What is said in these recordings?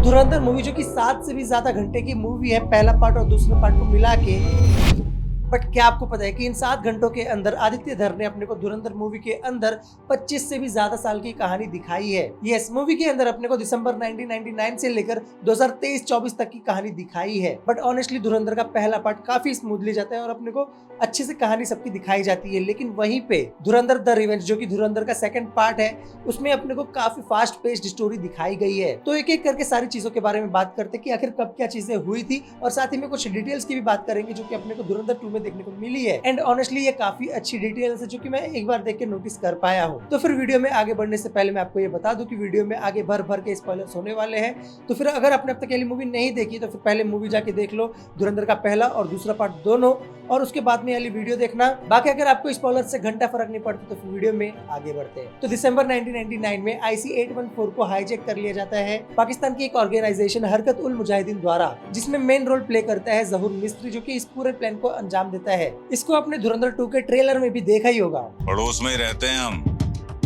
धुरंधर movie जो कि 7 से भी ज्यादा घंटे की मूवी है, पहला पार्ट और दूसरे पार्ट को मिला के। बट क्या आपको पता है कि इन 7 घंटों के अंदर आदित्य धर ने अपने को धुरंधर मूवी के अंदर 25 से भी ज्यादा साल की कहानी दिखाई है। यस, मूवी के अंदर अपने को दिसंबर 1999 से लेकर 2023-24 तक की कहानी दिखाई है। बट ऑनेस्टली धुरंधर का पहला पार्ट काफी स्मूथली जाता है और अपने को अच्छे से कहानी सबकी दिखाई जाती है। लेकिन वहीं पे धुरंधर द रिवेंज जो कि धुरंधर का सेकंड पार्ट है, उसमें अपने को काफी फास्ट पेस्ड स्टोरी दिखाई गई है। तो एक एक करके सारी चीजों के बारे में बात करते कि आखिर कब क्या चीजें हुई थी, और साथ ही में कुछ डिटेल्स की भी बात करेंगे जो कि अपने को धुरंधर 2 में देखने को मिली है। एंड ऑनेस्टली ये काफी अच्छी डिटेल्स है जो कि मैं एक बार देख के नोटिस कर पाया हूँ। तो फिर वीडियो में आगे बढ़ने से पहले मैं आपको ये बता दूं कि वीडियो में आगे भर भर के स्पॉयलर्स होने वाले हैं। तो फिर अगर आपने अब तक ये मूवी नहीं देखी तो फिर पहले मूवी जाके देख लो, धुरंधर का पहला और दूसरा पार्ट दोनों, और उसके बाद में वाली वीडियो देखना। बाकी अगर आपको स्पॉयलर से घंटा फर्क नहीं पड़ता तो फिर वीडियो में आगे बढ़ते हैं। तो दिसंबर 1999 में IC-814 को हाईजैक कर लिया जाता है पाकिस्तान की एक ऑर्गेनाइजेशन हरकत उल मुजाहिदीन द्वारा, जिसमें मेन रोल प्ले करता है जहूर मिस्त्री जो कि इस पूरे प्लान को अंजाम देता है। इसको अपने धुरंधर 2 के ट्रेलर में भी देखा ही होगा। पड़ोस में ही रहते हैं हम,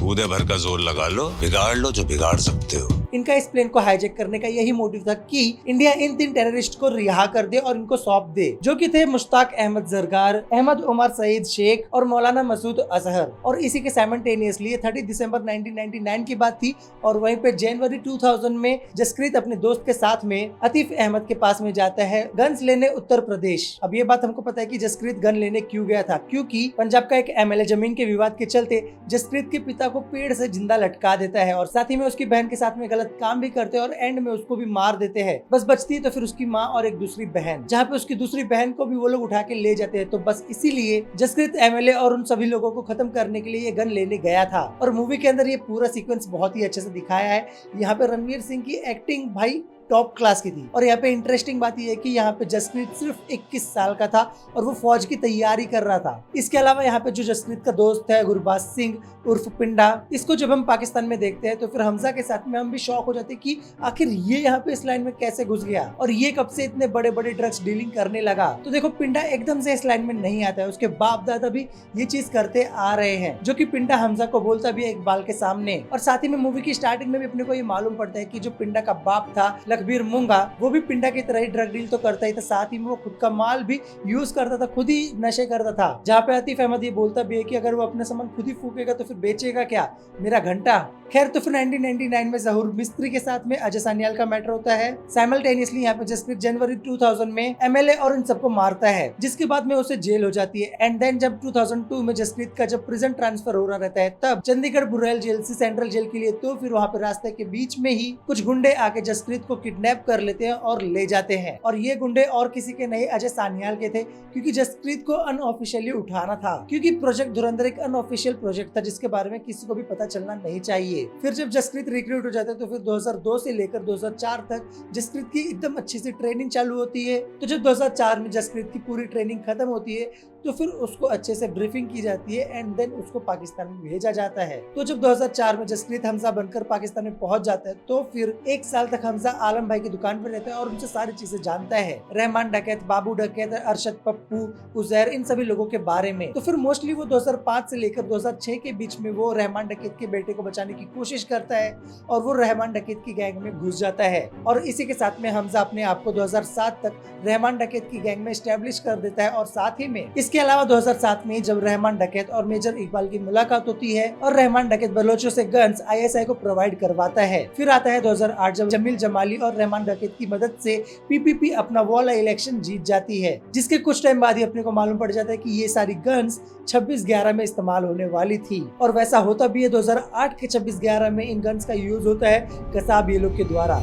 कूदे भर का जोर लगा लो, बिगाड़ लो जो बिगाड़ सकते हो। इनका इस प्लेन को हाईजैक करने का यही मोटिव था कि इंडिया इन 3 टेररिस्ट को रिहा कर दे और इनको सौंप दे, जो कि थे मुश्ताक अहमद जरगार, अहमद उमर सईद शेख और मौलाना मसूद अजहर। और इसी के साइमल्टेनियसली 30 दिसंबर 1999 की बात थी, और वहीं पे जनवरी 2000 में जसप्रीत अपने दोस्त के साथ में अतीफ अहमद के पास में जाता है गन्स लेने उत्तर प्रदेश। अब ये बात हमको पता है कि जसप्रीत गन लेने क्यों गया था, क्योंकि पंजाब का एक MLA जमीन के विवाद के चलते जसप्रीत के पिता को पेड़ से जिंदा लटका देता है, और साथ ही में उसकी बहन के साथ में गलत काम भी करते हैं और एंड में उसको भी मार देते हैं। बस बचती है तो फिर उसकी माँ और एक दूसरी बहन, जहाँ पे उसकी दूसरी बहन को भी वो लोग उठा के ले जाते हैं। तो बस इसीलिए जसप्रीत MLA और उन सभी लोगों को खत्म करने के लिए ये गन लेने गया था। और मूवी के अंदर ये पूरा सीक्वेंस बहुत ही अच्छे से दिखाया है। यहाँ पे रणवीर सिंह की एक्टिंग भाई टॉप क्लास की थी। और यहाँ पे इंटरेस्टिंग बात यह है कि यहाँ पे जसप्रीत सिर्फ 21 साल का था और वो फौज की तैयारी कर रहा था। इसके अलावा यहाँ पे जो जसप्रीत का दोस्त है गुरबाज सिंह उर्फ पिंडा, इसको जब हम पाकिस्तान में देखते हैं तो फिर हमजा के साथ में हम भी शॉक हो जाते हैं कि आखिर ये यहाँ पे इस लाइन में कैसे घुस गया और ये कब से इतने बड़े बड़े ड्रग्स डीलिंग करने लगा। तो देखो पिंडा एकदम से इस लाइन में नहीं आता है, उसके बाप दादा भी ये चीज करते आ रहे हैं, जो कि पिंडा हमजा को बोलता भी है इकबाल के सामने। और साथ ही में मूवी की स्टार्टिंग में भी अपने को ये मालूम पड़ता है कि जो पिंडा का बाप था लखबीर मूंगा, वो भी पिंडा की तरह ही ड्रग डील तो करता ही था, साथ ही में वो खुद का माल भी यूज करता था, खुद ही नशे करता था। जहाँ पे आतिफ अहमद ये बोलता भी है कि अगर वो अपने सामान खुद ही फूकेगा तो फिर बेचेगा क्या, मेरा घंटा। खैर तो फिर 1999 में जहूर मिस्त्री के साथ में अजय सान्याल का मैटर होता है। साइमल्टेनियसली यहाँ पे जसप्रीत जनवरी 2000 में MLA और इन सबको मारता है, जिसके बाद में उसे जेल हो जाती है। एंड देन जब 2002 में जसप्रीत का जब प्रिजन ट्रांसफर हो रहा रहता है, तब चंडीगढ़ बुरेल जेल से सेंट्रल जेल के लिए, तो फिर वहाँ पे रास्ते के बीच में ही कुछ गुंडे आके जसप्रीत को किडनैप कर लेते हैं और ले जाते हैं। और ये गुंडे और किसी के नहीं अजय सान्याल के थे, क्योंकि जसप्रीत को अनऑफिशियली उठाना था, क्योंकि प्रोजेक्ट धुरंधर एक अनऑफिशियल प्रोजेक्ट था जिसके बारे में किसी को भी पता चलना नहीं चाहिए। फिर जब जसप्रीत रिक्रूट हो जाता है तो फिर 2002 से लेकर 2004 तक जसप्रीत की एकदम अच्छी सी ट्रेनिंग चालू होती है। तो जब 2004 में जसप्रीत की पूरी ट्रेनिंग खत्म होती है तो फिर उसको अच्छे से ब्रीफिंग की जाती है एंड देन उसको पाकिस्तान में भेजा जाता है। तो जब 2004 में जसप्रीत हमजा बनकर पाकिस्तान में पहुंच जाता है तो फिर 1 साल तक हमजा आलम भाई की दुकान पर रहता है और उनसे सारी चीजें जानता है, रहमान डकैत, बाबू डकैत, अरशद पप्पू, उजैर, इन सभी लोगों के बारे में। तो फिर मोस्टली वो 2005 से लेकर 2006 के बीच में वो रहमान डकैत के बेटे को बचाने की कोशिश करता है और वो रहमान डकैत की गैंग में घुस जाता है। और इसी के साथ में हमजा अपने आप को 2007 तक रहमान डकैत की गैंग में स्टैब्लिश कर देता है। और साथ ही में इसके अलावा 2007 में जब रहमान डकैत और मेजर इकबाल की मुलाकात होती है और रहमान डकैत बलोचों से गन्स ISI को प्रोवाइड करवाता है। फिर आता है 2008 जब जमील जमाली और रहमान डकैत की मदद से PPP अपना वाला इलेक्शन जीत जाती है, जिसके कुछ टाइम बाद ही अपने को मालूम पड़ जाता है कि ये सारी गन्स 26/11 में इस्तेमाल होने वाली थी। और वैसा होता भी है, 2008 के 26/11 में इन गन्स का यूज होता है कसाब ये लोग के द्वारा।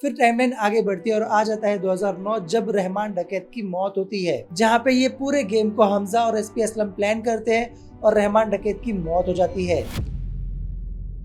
फिर टाइमलाइन आगे बढ़ती है और आ जाता है 2009 जब रहमान डकैत की मौत होती है, जहाँ पे ये पूरे गेम को हमजा और SP असलम प्लान करते हैं और रहमान डकैत की मौत हो जाती है।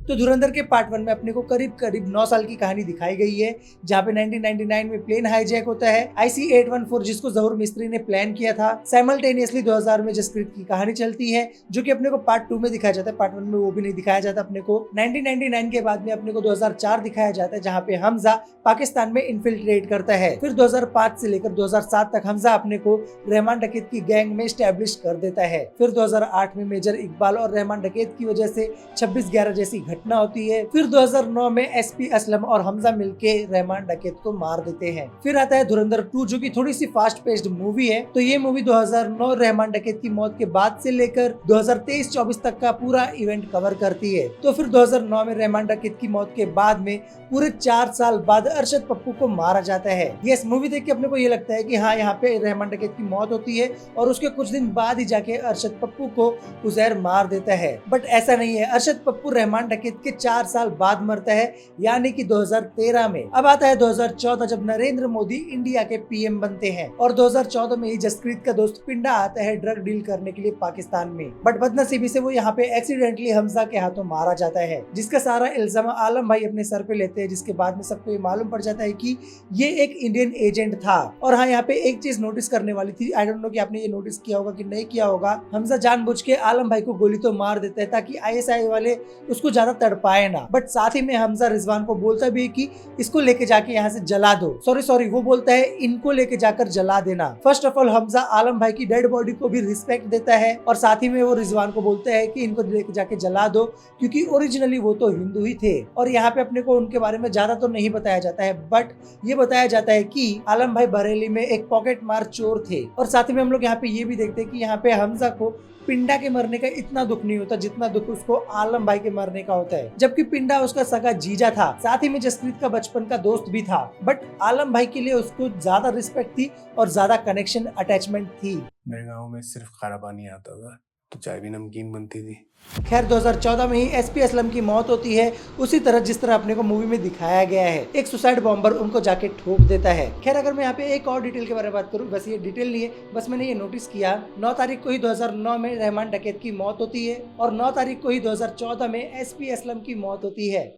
तो धुरंधर के पार्ट 1 में अपने को करीब 9 साल की कहानी दिखाई गई है, जहाँ पे 1999 में प्लेन हाईजैक होता है IC-814 जिसको जहूर मिस्त्री ने प्लान किया था। साइमल्टेनियसली 2000 में जसप्रीत की कहानी चलती है, जो कि अपने को पार्ट 2 में दिखाया जाता है, पार्ट 1 में वो भी नहीं दिखाया जाता अपने को। 1999 के बाद में अपने को 2004 दिखाया जाता है, जहाँ पे हमजा पाकिस्तान में इन्फिल्ट्रेट करता है। फिर 2005 से लेकर 2007 तक हमजा अपने को रहमान डकैत की गैंग में स्टैब्लिश कर देता है। फिर 2008 में मेजर इकबाल और रहमान डकैत की वजह से 26/11 जैसी घटना होती है। फिर 2009 में एसपी असलम और हमजा मिलके रहमान डकैत को मार देते हैं। फिर आता है धुरंधर 2 जो कि थोड़ी सी फास्ट पेस्ड मूवी है। तो ये मूवी 2009 रहमान डकैत की मौत के बाद से लेकर 2023-24 तक का पूरा इवेंट कवर करती है। तो फिर 2009 में रहमान डकैत की मौत के बाद में पूरे 4 साल बाद अरशद पप्पू को मारा जाता है। ये मूवी देख के अपने को ये लगता है कि हाँ, यहाँ पे रहमान डकैत की मौत होती है और उसके कुछ दिन बाद ही जाके अरशद पप्पू को उजैर मार देता है। बट ऐसा नहीं है, अरशद पप्पू रहमान डकैत के 4 साल बाद मरता है, यानी कि 2013 में। अब आता है 2014 जब नरेंद्र मोदी इंडिया के पीएम बनते हैं और 2014 में ही जसप्रीत का दोस्त पिंडा आता है ड्रग डील करने के लिए पाकिस्तान में। बट बदनसीबी से वो यहाँ पे एक्सीडेंटली हमजा के हाथों मारा जाता है, जिसका सारा इल्जाम आलम भाई अपने सर पे लेते हैं, जिसके बाद में सबको ये मालूम पड़ जाता है कि ये एक इंडियन एजेंट था। और हाँ, यहाँ पे एक चीज नोटिस करने वाली थी, आई डोंट नो कि आपने ये नोटिस किया होगा कि नहीं किया होगा, हमजा जानबूझ के आलम भाई को गोली तो मार देता है ताकि आईएसआई वाले उसको ज्यादा तड़पाए ना। बट साथ ही में हमजा रिजवान को बोलता भी है कि इसको लेके जाके यहाँ से जला दो। सॉरी वो बोलता है इनको लेके जाकर जला देना। फर्स्ट ऑफ ऑल हमजा आलम भाई की डेड बॉडी को भी रिस्पेक्ट देता है और साथ ही में वो रिजवान को बोलता है कि इनको लेके जाके जला दो, क्योंकि ओरिजिनली वो तो हिंदू ही थे। और यहाँ पे अपने को उनके बारे में ज्यादा तो नहीं बताया जाता है, बट ये बताया जाता है कि आलम भाई बरेली में एक पॉकेट मार चोर थे। और साथ ही में हम लोग यहाँ पे ये भी देखते हैं कि यहाँ पे हमजा को पिंडा के मरने का इतना दुख नहीं होता जितना दुख उसको आलम भाई के मरने का होता है, जबकि पिंडा उसका सगा जीजा था, साथ ही में जसप्रीत का बचपन का दोस्त भी था। बट आलम भाई के लिए उसको ज्यादा रिस्पेक्ट थी और ज्यादा कनेक्शन अटैचमेंट थी। मेरे गांव में सिर्फ खारा पानी आता था तो चाय भी नमकीन बनती थी। खैर 2014 में ही एसपी असलम की मौत होती है, उसी तरह जिस तरह अपने को मूवी में दिखाया गया है। एक सुसाइड बॉम्बर उनको जाके ठोक देता है। खैर अगर मैं यहाँ पे एक और डिटेल के बारे में बात करूँ, वैसे ये डिटेल नहीं है, बस मैंने ये नोटिस किया 9 तारीख को ही 2009 में रहमान डकैत की मौत होती है और 9 तारीख को ही 2014 में एसपी असलम की मौत होती है।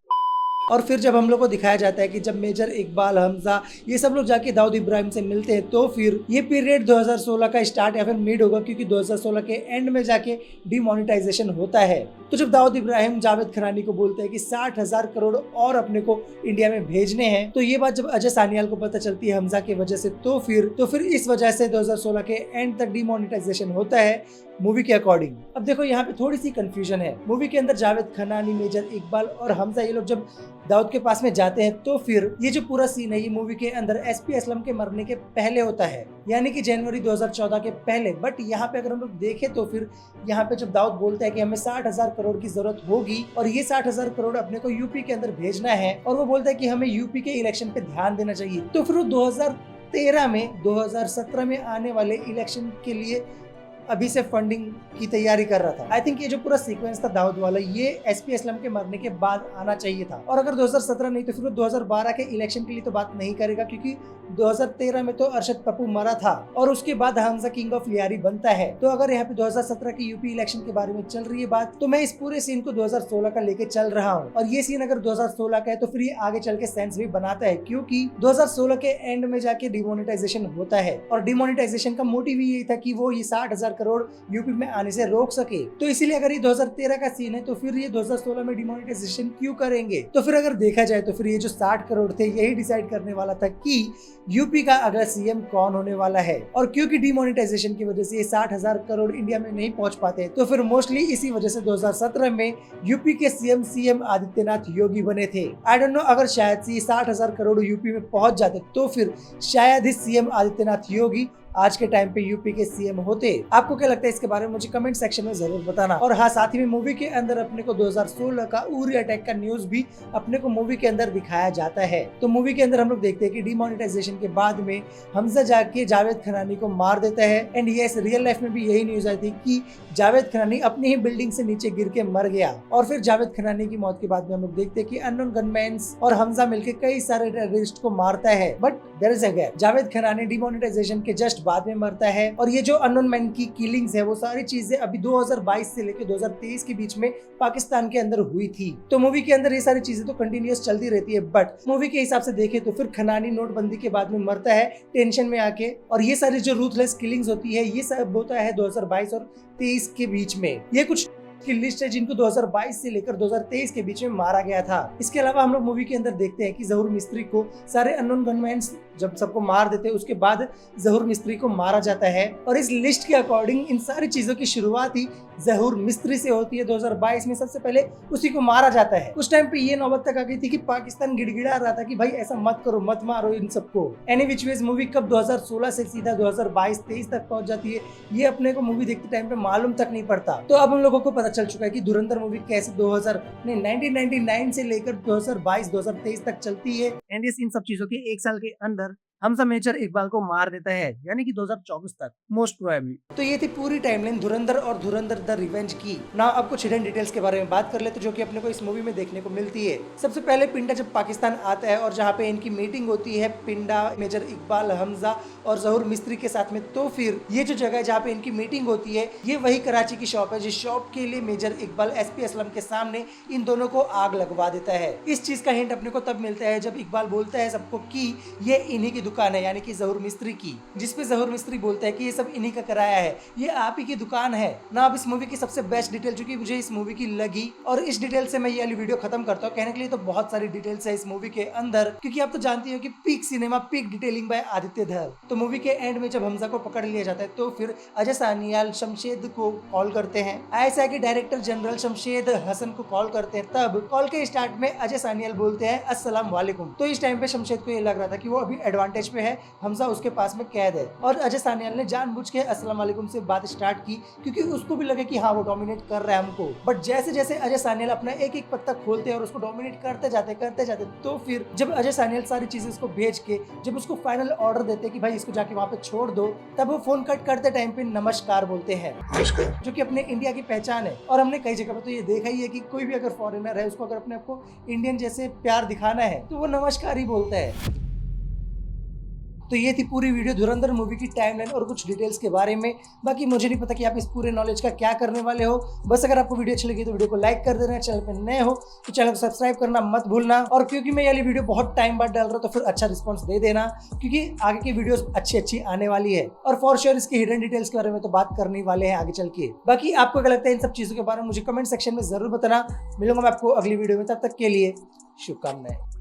और फिर जब हम लोग को दिखाया जाता है कि जब मेजर इकबाल, हमजा ये सब लोग जाके दाऊद इब्राहिम से मिलते हैं, तो फिर ये पीरियड 2016 का स्टार्ट या फिर मिड होगा, क्योंकि 2016 के एंड में जाके डिमोनेटाइजेशन होता है। तो जब दाऊद इब्राहिम जावेद खरानी को बोलते हैं कि 60,000 करोड़ और अपने को इंडिया में भेजने हैं, तो ये बात जब अजय सानियाल को पता चलती है हमजा की वजह से, तो फिर इस वजह से 2016 के एंड तक डिमोनेटाइजेशन होता है मूवी के अकॉर्डिंग। अब देखो यहाँ पे थोड़ी सी कंफ्यूजन है। मूवी के अंदर जावेद खनानी, मेजर इकबाल और हमजा ये लोग जब दाऊद के पास में जाते हैं, तो फिर ये जो पूरा सीन है ये मूवी के अंदर एसपी असलम के मरने के पहले होता है, यानी कि जनवरी 2014 के पहले। बट यहाँ पे अगर हम लोग देखें तो फिर यहाँ पे जब दाऊद बोलता है कि हमें 60,000 करोड़ की जरूरत होगी और ये 60,000 करोड़ अपने को यूपी के अंदर भेजना है, और वो बोलता है कि हमें यूपी के इलेक्शन पे ध्यान देना चाहिए, तो फिर वो 2013 में 2017 में आने वाले इलेक्शन के लिए अभी से फंडिंग की तैयारी कर रहा था। आई थिंक ये जो पूरा सीक्वेंस था दाऊद वाला, ये एसपी असलम के मरने के बाद आना चाहिए था। और अगर 2017 नहीं तो फिर 2012 के इलेक्शन के लिए तो बात नहीं करेगा, क्योंकि 2013 में तो अरशद पप्पू मरा था और उसके बाद हमजा किंग ऑफ लियारी बनता है। तो अगर यहाँ पे 2017 की यूपी इलेक्शन के बारे में चल रही है बात, तो मैं इस पूरे सीन को 2016 का लेके चल रहा हूँ। और ये सीन अगर 2016 का है तो फिर ये आगे चल के सेंस भी बनाता है, क्योंकि 2016 के एंड में जाके डिमोनेटाइजेशन होता है और डिमोनेटाइजेशन का मोटिव यही था कि वो ये 60,000 करोड़ यूपी में आने से रोक सके। तो इसीलिए अगर ये 2013 का सीन है तो फिर ये 2016 में डिमोनेटाइजेशन क्यों करेंगे? तो फिर अगर देखा जाए तो फिर ये जो 60 करोड़ थे यही डिसाइड करने वाला था कि यूपी का अगला सीएम कौन होने वाला है। और क्योंकि डिमोनेटाइजेशन की वजह से ये 60,000 करोड़ इंडिया में नहीं पहुंच पाते, तो फिर मोस्टली इसी वजह से 2017 में यूपी के सीएम आदित्यनाथ योगी बने थे। आई डोंट नो, अगर शायद से 60,000 करोड़ यूपी में पहुंच जाते तो फिर शायद ही सीएम आदित्यनाथ योगी आज के टाइम पे यूपी के सीएम होते। आपको क्या लगता है इसके बारे में मुझे कमेंट सेक्शन में जरूर बताना। और हाँ, साथ ही में मूवी के अंदर अपने को 2016 का उरी अटैक का न्यूज भी अपने को मूवी के अंदर दिखाया जाता है। तो मूवी के अंदर हम लोग देखते हैं कि डिमोनेटाइजेशन के बाद में हमजा जाके जावेद खनानी को मार देता है। एंड यस, रियल लाइफ में भी यही न्यूज आई थी कि जावेद खनानी अपनी ही बिल्डिंग से नीचे गिर के मर गया। और फिर जावेद खनानी की मौत के बाद में हम लोग देखते हैं कि अननोन गनमैन्स और हमजा मिलकर कई सारे टेररिस्ट को मारता है। But there is a gap, Javed Khanani demonetisation के जस्ट बाद में मरता है और ये जो अननोन मैन की किलिंग्स है वो सारी चीजें अभी 2022 से लेकर 2023 के बीच में पाकिस्तान के अंदर हुई थी। तो मूवी के अंदर ये सारी चीजें तो कंटिन्यूअस चलती रहती है, बट मूवी के हिसाब से देखें तो फिर खनानी नोटबंदी के बाद में मरता है टेंशन में आके। और ये सारी जो रूथलेस किलिंग्स होती है ये सब होता है 2022 और 23 के बीच में। ये कुछ की लिस्ट है जिनको 2022 से लेकर 2023 के बीच में मारा गया था। इसके अलावा हम लोग मूवी के अंदर देखते हैं कि जहूर मिस्त्री को सारे अननोन गनमैन जब सबको मार देते हैं उसके बाद जहूर मिस्त्री को मारा जाता है। और इस लिस्ट के अकॉर्डिंग इन सारी चीजों की शुरुआत ही जहूर मिस्त्री से होती है। 2022 में सबसे पहले उसी को मारा जाता है। उस टाइम पे ये नौबत तक आ गई थी कि पाकिस्तान गिड़गिड़ा रहा था कि भाई ऐसा मत करो, मत मारो इन सबको। एनी विच वेज मूवी कब 2016 से सीधा 2022-23 तक पहुंच जाती है ये अपने को मूवी देखते टाइम पे मालूम तक नहीं पड़ता। तो अब हम लोगों को पता चल चुका है कि धुरंधर मूवी कैसे 1999 से लेकर 2022-2023 तक चलती है। एंड ये इन सब चीजों के एक साल के अंदर हमजा मेजर इकबाल को मार देता है, यानी कि 2024 तक मोस्ट प्रोबेबली। तो ये थी पूरी टाइमलाइन धुरंधर और धुरंधर द रिवेंज की। ना अब कुछ हिडन डिटेल्स के बारे में बात कर लेते जो कि अपने को इस मूवी में देखने को मिलती है। सबसे पहले पिंडा जब पाकिस्तान आता है और जहाँ पे इनकी मीटिंग होती है पिंडा, मेजर इकबाल, हमजा और जहूर मिस्त्री के साथ में, तो फिर ये जो जगह है जहाँ पे इनकी मीटिंग होती है ये वही कराची की शॉप है जिस शॉप के लिए मेजर इकबाल एसपी असलम के सामने इन दोनों को आग लगवा देता है। इस चीज का हिंट अपने को तब मिलता है जब इकबाल बोलता है सबको कि ये इन्हीं की दुकान है, यानी कि जहूर मिस्त्री की, जिसपे जहूर मिस्त्री बोलता है कि ये सब इन्हीं का कराया है, ये आप ही की दुकान है ना। अब इस मूवी की सबसे बेस्ट डिटेल जो कि मुझे इस मूवी की लगी, और इस डिटेल से मैं ये वाली वीडियो खत्म करता हूँ। कहने के लिए तो बहुत सारी डिटेल्स है इस मूवी के अंदर, क्योंकि आप तो जानती हो कि peak cinema, peak detailing by Aditya Dhar. तो मूवी के एंड में जब हमजा को पकड़ लिया जाता है तो फिर अजय सानियाल शमशेद को कॉल करते हैं, ISI के डायरेक्टर जनरल शमशेद हसन को कॉल करते हैं। तब कॉल के स्टार्ट में अजय सानियाल बोलते हैं अस्सलाम वालेकुम। तो इस टाइम पे शमशेद को ये लग रहा था कि वो अभी एडवांटेज पे है, हमजा उसके पास में कैद है, और अजय सानियाल ने जानबूझ के अस्सलाम वालेकुम से बात स्टार्ट की क्योंकि उसको भी लगे कि हाँ वो डोमिनेट कर रहा है हमको। बट जैसे जैसे अजय सानियाल अपना एक एक पत्ता खोलते हैं और उसको डोमिनेट करते जाते तो फिर जब अजय सानियाल सारी चीजें उसको भेज के जब उसको फाइनल ऑर्डर देते कि भाई इसको जाके वहाँ पे छोड़ दो, तब वो फोन कट करते टाइम पे नमस्कार बोलते हैं, जो कि अपने इंडिया की पहचान है। और हमने कई जगह पे तो ये देखा ही है कि कोई भी अगर फॉरेनर है उसको अगर अपने आपको इंडियन जैसे प्यार दिखाना है तो वो नमस्कार ही बोलता है। तो ये थी पूरी वीडियो धुरंधर मूवी की टाइमलाइन और कुछ डिटेल्स के बारे में। बाकी मुझे नहीं पता कि आप इस पूरे नॉलेज का क्या करने वाले हो। बस अगर आपको वीडियो अच्छी लगी तो वीडियो को लाइक कर देना, चैनल पे नए हो तो चैनल को सब्सक्राइब करना मत भूलना। और क्योंकि मैं ये वाली वीडियो बहुत टाइम बाद डाल रहा हूँ तो फिर अच्छा रिस्पॉन्स दे देना, क्योंकि आगे की वीडियोस अच्छी आने वाली है। और फॉर श्योर इसकी हिडन डिटेल्स के बारे में तो बात करने वाले हैं आगे चल के। बाकी आपको क्या लगता है इन सब चीजों के बारे में मुझे कमेंट सेक्शन में जरूर बताना। मिलूंगा मैं आपको अगली वीडियो में, तब तक के लिए शुभकामनाएं।